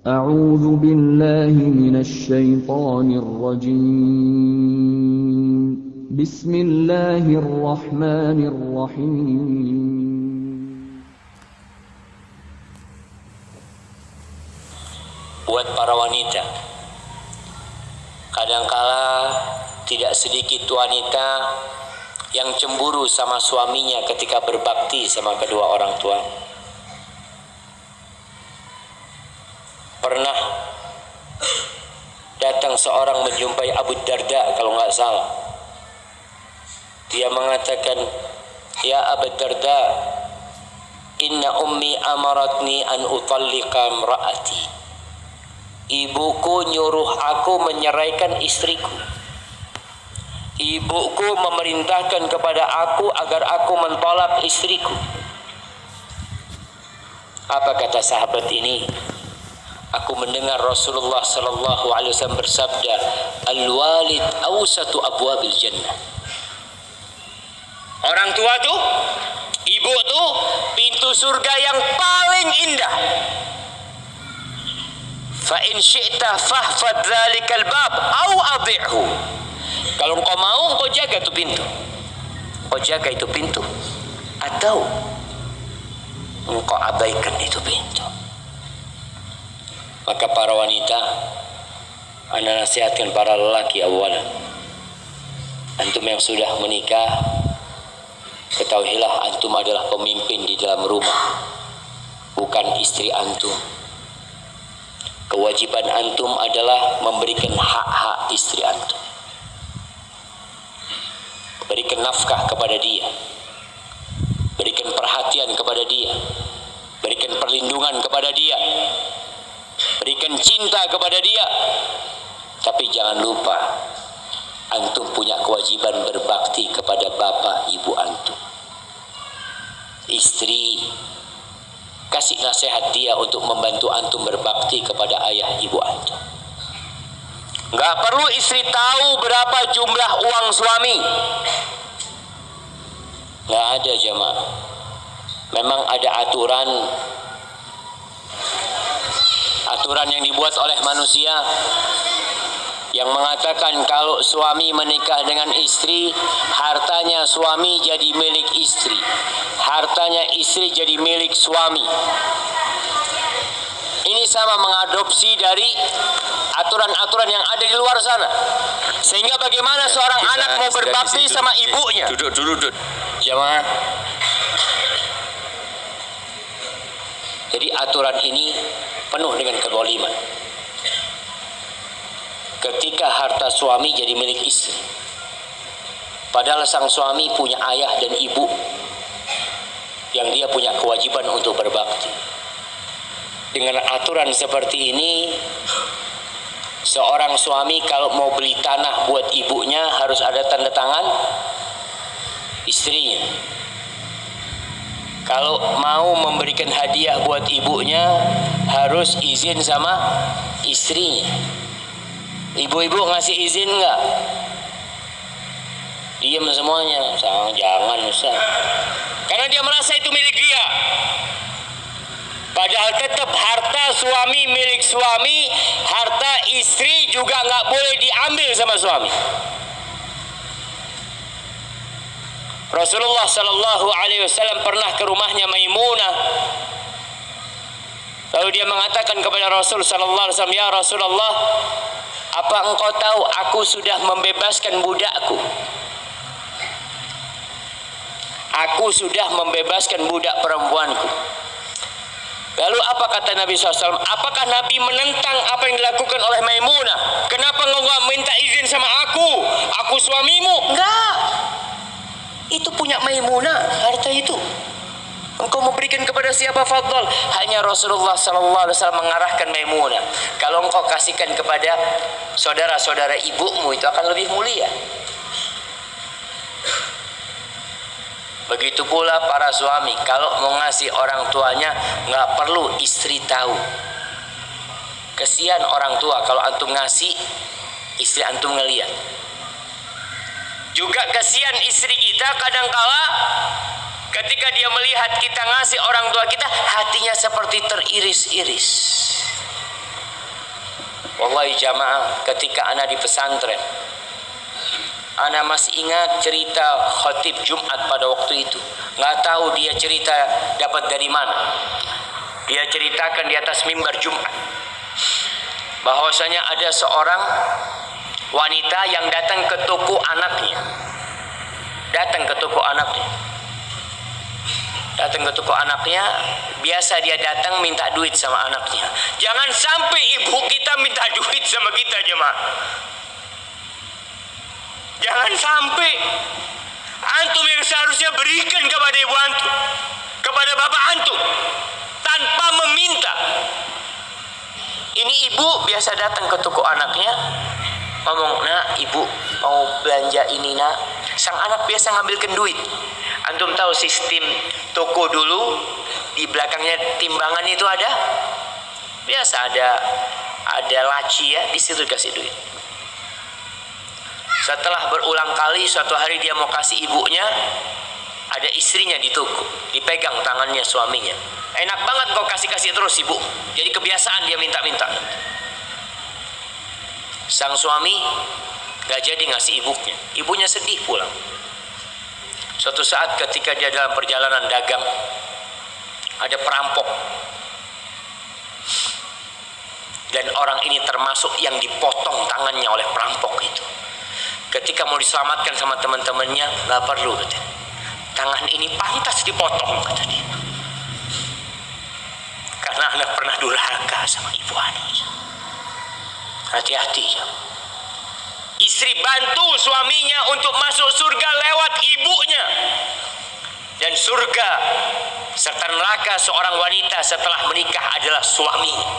أعوذ بالله من الشيطان الرجيم بسم الله الرحمن الرحيم. Buat para wanita, kadangkala tidak sedikit wanita yang cemburu sama suaminya ketika berbakti sama kedua orang tua. Pernah datang seorang menjumpai Abu Darda kalau nggak salah. Dia mengatakan, "Ya Abu Darda, inna ummi amaratni an utalliqa imra'ati." Ibuku nyuruh aku menyeraikan istriku. Ibuku memerintahkan kepada aku agar aku mentolak istriku. Apa kata sahabat ini? Aku mendengar Rasulullah sallallahu alaihi wasallam bersabda, "Al-walid awsatu abwabil jannah." Orang tua tuh, ibu tuh pintu surga yang paling indah. Fa in syi'ta fahfad dzalikal bab au adhi'hu. Kalau engkau mau, engkau jaga itu pintu. Engkau jaga itu pintu atau engkau abaikan itu pintu. Maka para wanita, anda nasihatkan para lelaki awalan. Antum yang sudah menikah, ketahuilah antum adalah pemimpin di dalam rumah, bukan istri antum. Kewajiban antum adalah memberikan hak-hak istri antum. Berikan nafkah kepada dia, berikan perhatian kepada dia, berikan perlindungan kepada dia, berikan cinta kepada dia. Tapi jangan lupa, antum punya kewajiban berbakti kepada bapak ibu antum. Istri, kasih nasihat dia untuk membantu antum berbakti kepada ayah ibu antum. Nggak perlu istri tahu berapa jumlah uang suami. Nggak ada jemaah. Memang ada aturan yang dibuat oleh manusia yang mengatakan kalau suami menikah dengan istri, hartanya suami jadi milik istri, hartanya istri jadi milik suami. Ini sama mengadopsi dari aturan-aturan yang ada di luar sana. Sehingga bagaimana seorang anak mau berbakti sama ibunya? Duduk. Jamaah. Jadi aturan ini penuh dengan kezaliman. Ketika harta suami jadi milik istri, padahal sang suami punya ayah dan ibu yang dia punya kewajiban untuk berbakti. Dengan aturan seperti ini, seorang suami kalau mau beli tanah buat ibunya harus ada tanda tangan istrinya. Kalau mau memberikan hadiah buat ibunya harus izin sama istrinya. Ibu-ibu ngasih izin nggak? Diam semuanya. Jangan Ustaz. Karena dia merasa itu milik dia. Padahal tetap harta suami milik suami, harta istri juga nggak boleh diambil sama suami. Rasulullah sallallahu alaihi wasallam pernah ke rumahnya Maimunah. Lalu dia mengatakan kepada Rasul sallallahu alaihi wasallam, "Ya Rasulullah, apa engkau tahu aku sudah membebaskan budakku? Aku sudah membebaskan budak perempuanku." Lalu apa kata Nabi SAW? Apakah Nabi menentang apa yang dilakukan oleh Maimunah? Kenapa engkau enggak minta izin sama aku? Aku suamimu. Enggak. Itu punya Maimunah, harta itu. Engkau memberikan kepada siapa fadl? Hanya Rasulullah SAW mengarahkan Maimunah. Kalau engkau kasihkan kepada saudara-saudara ibumu itu akan lebih mulia. Begitu pula para suami, kalau mau ngasih orang tuanya nggak perlu istri tahu. Kesian orang tua kalau antum ngasih, istri antum ngeliat. Juga kesian istri kita kadangkala ketika dia melihat kita ngasih orang tua kita, hatinya seperti teriris-iris. Wallahi jamaah, ketika ana di pesantren, ana masih ingat cerita khatib Jumat pada waktu itu. Nggak tahu dia cerita dapat dari mana. Dia ceritakan di atas mimbar Jumat bahwasanya ada seorang wanita yang datang ke toko anaknya. Datang ke toko anaknya, biasa dia datang minta duit sama anaknya. Jangan sampai ibu kita minta duit sama kita, jemaah. Jangan sampai. Antum yang seharusnya berikan kepada ibu antum, kepada bapak antum, tanpa meminta. Ini ibu biasa datang ke toko anaknya, ngomong, "Nak, ibu mau belanja ini, nak." Sang anak biasa ngambilkan duit. Antum tahu sistem toko dulu, di belakangnya timbangan itu ada, biasa ada laci ya, di situ kasih duit. Setelah berulang kali, suatu hari dia mau kasih ibunya, ada istrinya di toko, dipegang tangannya suaminya. Enak banget kau kasih-kasih terus ibu. Jadi kebiasaan dia minta-minta. Sang suami gak jadi ngasih ibunya. Ibunya sedih pulang. Suatu saat ketika dia dalam perjalanan dagang, ada perampok. Dan orang ini termasuk yang dipotong tangannya oleh perampok itu. Ketika mau diselamatkan sama teman-temannya, gak perlu, katanya. Tangan ini pantas dipotong, kata dia. Karena anak pernah durhaka sama ibu anak. Hati-hati ya. Istri bantu suaminya untuk masuk surga lewat ibunya. Dan surga serta neraka seorang wanita setelah menikah adalah suaminya.